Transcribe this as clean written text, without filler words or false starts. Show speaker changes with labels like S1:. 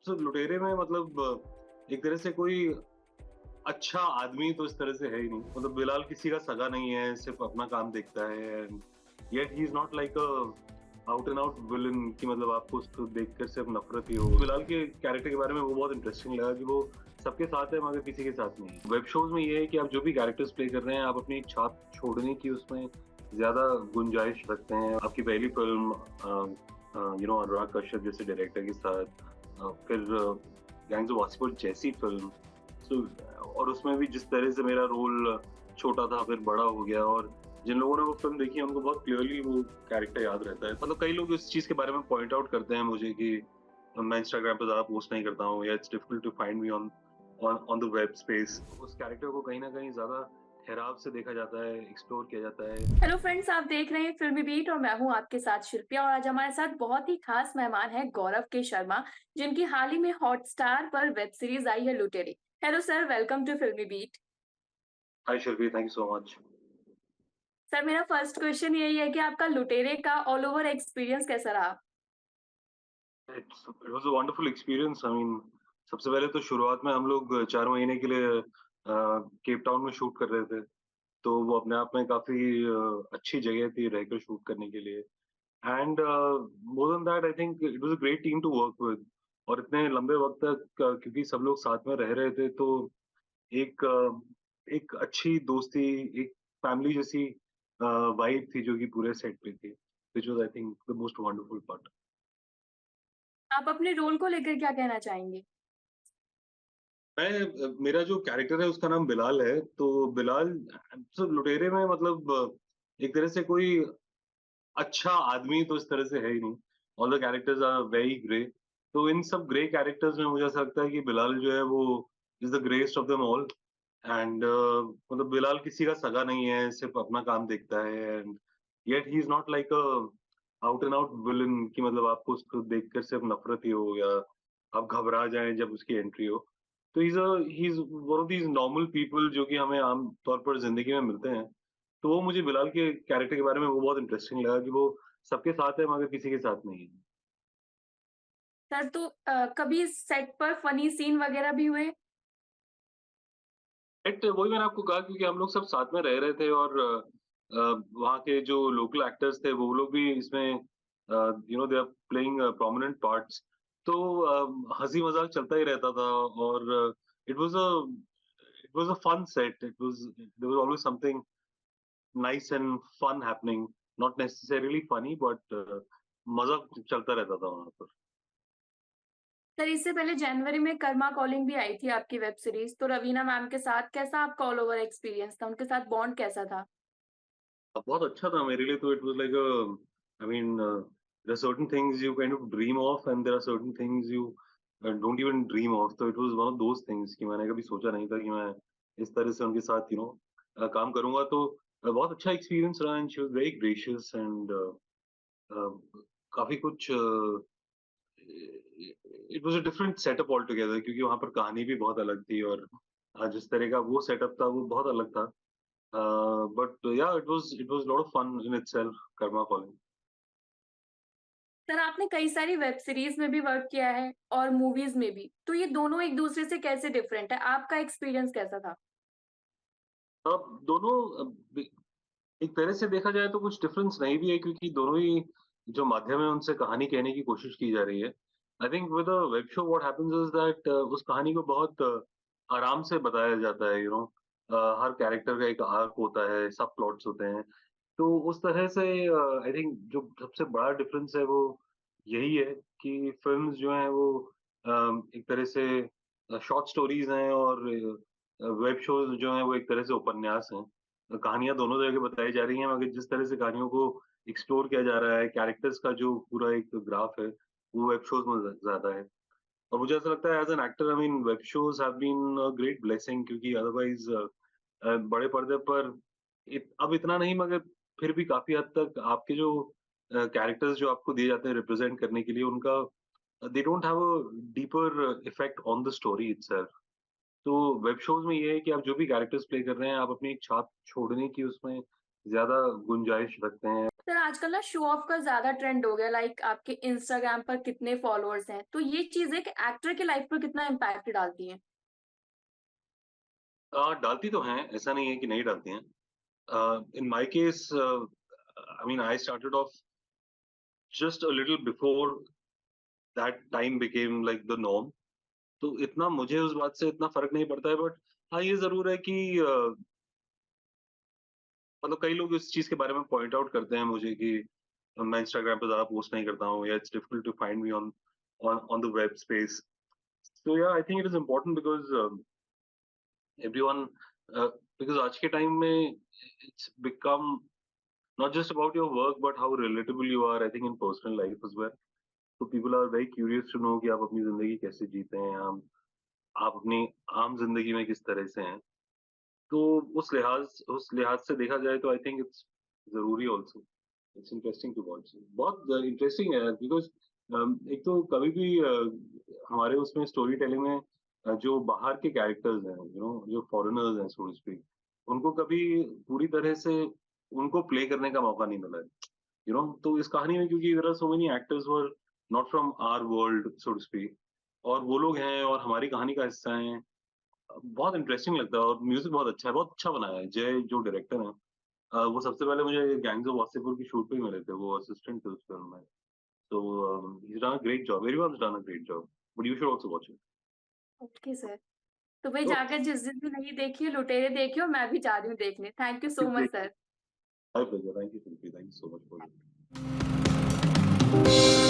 S1: लुटेरे में एक तरह से कोई अच्छा आदमी तो इस तरह से है ही नहीं। बिलाल किसी का सगा नहीं है, सिर्फ अपना काम देखता है and yet he is not like a out and out villain कि आपको उसको देखकर सिर्फ नफरत ही हो। बिलाल के कैरेक्टर के बारे में वो बहुत इंटरेस्टिंग लगा कि वो सबके साथ है मगर किसी के साथ नहीं। वेब शोज में ये है कि आप जो भी कैरेक्टर्स प्ले कर रहे हैं, आप अपनी एक छाप छोड़ने की उसमें ज्यादा गुंजाइश रखते हैं। आपकी पहली फिल्म अनुराग कश्यप जैसे डायरेक्टर के साथ, फिर गैंग्स ऑफ वासेपुर जैसी फिल्म। सो और उसमें भी जिस तरह से मेरा रोल छोटा था फिर बड़ा हो गया, और जिन लोगों ने वो फिल्म देखी है उनको बहुत क्लियरली वो कैरेक्टर याद रहता है। कई लोग इस चीज के बारे में पॉइंट आउट करते हैं मुझे कि मैं इंस्टाग्राम पे ज्यादा पोस्ट नहीं करता हूँ, या it's difficult to find me on on the web space. उस कैरेक्टर को कहीं ना कहीं ज्यादा ठहराव से देखा जाता है, एक्सप्लोर किया जाता है।
S2: हेलो फ्रेंड्स, आप देख रहे हैं फिल्मी बीट और मैं हूं आपके साथ शिल्पिया। और आज हमारे साथ बहुत ही खास मेहमान है गौरव के शर्मा, जिनकी हाल ही में हॉटस्टार पर वेब सीरीज आई है Lootere. Hello sir, welcome to Filmi beat.
S1: Hi Shilpi, thank you so much.
S2: Sir, मेरा फर्स्ट क्वेश्चन यही है कि आपका लुटेरे का ऑल ओवर एक्सपीरियंस कैसा रहा?
S1: It was a wonderful experience. I mean, सबसे पहले तो शुरुआत में हम लोग 4 महीने के लिए केप टाउन में शूट कर रहे थे। तो वो अपने आप में काफ़ी अच्छी जगह थी रहकर शूट करने के लिए। And more than that I think it was a great team to work with. और इतने लंबे वक़्त तक क्योंकि सब लोग साथ में रह रहे थे, तो एक एक अच्छी दोस्ती, एक फैमिली जैसी वाइब थी जो कि पूरे सेट पे थी, which was I think the most wonderful part.
S2: आप अपने रोल को लेकर क्या कहना चाहेंगे?
S1: मेरा जो कैरेक्टर है उसका नाम बिलाल है। तो बिलाल लुटेरे में एक तरह से कोई अच्छा आदमी तो इस तरह से है ही नहीं। All the characters are very grey. तो इन सब ग्रे कैरेक्टर्स में मुझे ऐसा लगता है कि बिलाल जो है वो is the Greste of them all. And Bilal किसी का सगा नहीं है, सिर्फ अपना काम देखता है and yet he is not like a out and out villain कि आपको उसको देखकर सिर्फ नफरत ही हो, या आप घबरा जाएं जब उसकी एंट्री हो। तो he is one of these normal people जो कि हमें आम तौर पर जिंदगी में मिलते हैं। तो वो मुझे बिलाल के कैरेक्टर के बारे में वो बहुत इंटरेस्टिंग लगा कि वो सबके साथ है मगर किसी के साथ नहीं है।
S2: सर, तो कभी सेट पर फनी सीन वगैरह भी हुए?
S1: बट वही मैंने आपको कहा, क्योंकि हम लोग सब साथ में रह रहे थे, और वहाँ के जो लोकल एक्टर्स थे वो लोग भी इसमें they are playing prominent parts. तो हंसी मजाक चलता ही रहता था। और it was a it was a fun set. It was there was always something nice and fun happening, not necessarily funny but मजा चलता रहता था वहाँ पर।
S2: सर, इससे पहले जनवरी में कर्मा कॉलिंग भी आई थी आपकी वेब सीरीज, तो रवीना मैम के साथ कैसा आपका ऑल ओवर एक्सपीरियंस था? उनके साथ बॉन्ड कैसा था?
S1: बहुत अच्छा था मेरे लिए। तो it was like a I mean there are certain things you kind of dream of, and there are certain things you don't even dream of. तो it was one of those things कि मैंने कभी सोचा नहीं था कि मैं इस तरह से उनके साथ काम करूंगा। तो बहुत अच्छा एक्सपीरियंस रहा, and she was very gracious and काफी कुछ it was a different setup all together, क्योंकि वहां पर कहानी भी बहुत अलग थी, और जिस तरह का वो सेटअप था वो बहुत अलग था। But yeah, it was a lot of fun in itself, Karma Calling.
S2: Sir, आपने कई सारी वेब सीरीज में भी वर्क किया है और मूवीज में भी, तो ये दोनों एक दूसरे से कैसे डिफरेंट है? आपका एक्सपीरियंस कैसा था?
S1: अब दोनों एक तरह से देखा जाए तो कुछ डिफरेंस नहीं भी है, क्योंकि दोनों ही जो माध्यम है उनसे कहानी कहने की कोशिश की जा रही है। I think with a web show what happens is that उस कहानी को बहुत आराम से बताया जाता है। हर कैरेक्टर का एक आर्क होता है, सब प्लॉट्स होते हैं। तो उस तरह से आई थिंक जो सबसे बड़ा डिफरेंस है वो यही है कि फ़िल्म्स जो हैं वो एक तरह से शॉर्ट स्टोरीज़ हैं, और वेब शोज़ जो हैं वो एक तरह से उपन्यास हैं। कहानियाँ दोनों जगह बताई जा रही हैं, मगर जिस तरह से कहानियों को एक्सप्लोर किया जा रहा है, कैरेक्टर्स का जो पूरा एक ग्राफ है, वो वेब शोज़ में ज़्यादा है। और मुझे ऐसा लगता है as an actor, I mean web shows have been a great blessing, क्योंकि अदरवाइज़ बड़े पर्दे पर अब इतना नहीं, मगर फिर भी काफ़ी हद तक आपके जो कैरेक्टर्स जो आपको दिए जाते हैं रिप्रेज़ेंट करने के लिए, उनका they don't have a deeper effect on the story itself. तो वेब शोज़ में ये है कि आप जो भी कैरेक्टर्स प्ले कर रहे हैं, आप अपनी एक छाप छोड़ने की उसमें ज़्यादा गुंजाइश रखते हैं।
S2: सर आजकल ना शो ऑफ का ज़्यादा ट्रेंड हो गया, लाइक आपके इंस्टाग्राम पर कितने फॉलोअर्स हैं, तो ये चीज़ एक एक्टर की लाइफ पर कितना इम्पैक्ट डालती है?
S1: डालती तो हैं, ऐसा नहीं है कि नहीं डालती हैं। In my case, I mean, I started off just a little before that time became like the norm. तो इतना मुझे उस बात से इतना फ़र्क नहीं पड़ता है, बट हाँ, ये ज़रूर है कि मतलब कई लोग इस चीज़ के बारे में पॉइंट आउट करते हैं मुझे कि मैं इंस्टाग्राम पे ज़्यादा पोस्ट नहीं करता हूँ, या it's difficult to find me on on the web space. So yeah, I think it is important because everyone, uh, because आज के टाइम में it's become not just about your work but how relatable you are, I think, in personal life as well. So people are very curious to know कि आप अपनी ज़िंदगी कैसे जीते हैं, आप अपनी आम ज़िंदगी में किस तरह से हैं। तो उस लिहाज से देखा जाए तो आई थिंक इट्स ज़रूरी also. It's interesting to watch. बहुत इंटरेस्टिंग है बिकॉज़ एक तो कभी भी हमारे उसमें स्टोरी टेलिंग में जो बाहर के कैरेक्टर्स हैं, जो फॉरेनर्स हैं सो टू स्पीक, उनको कभी पूरी तरह से उनको प्ले करने का मौका नहीं मिला है। तो इस कहानी में क्योंकि there are so many actors who are not from our world so to speak, और वो लोग हैं और हमारी कहानी का हिस्सा हैं। बहुत इंटरेस्टिंग लगता है, और म्यूजिक बहुत अच्छा है, बहुत अच्छा बनाया है। जय जो डायरेक्टर हैं, वो सबसे पहले मुझे गैंग्स ऑफ वासेपुर की शूट पे ही मिले थे, वो असिस्टेंट थे उस फिल्म में। So he's done a great job. Everyone's done a great job. But you should also watch it.
S2: Okay sir. तो भाई
S1: So,
S2: जाकर जिस दिन भी नहीं देखी है, लुटेरे देखिए, और मैं भी जा रही हूँ देखने। Thank you so much sir.
S1: my pleasure. Thank you, Shilpi. Thank you so much for it.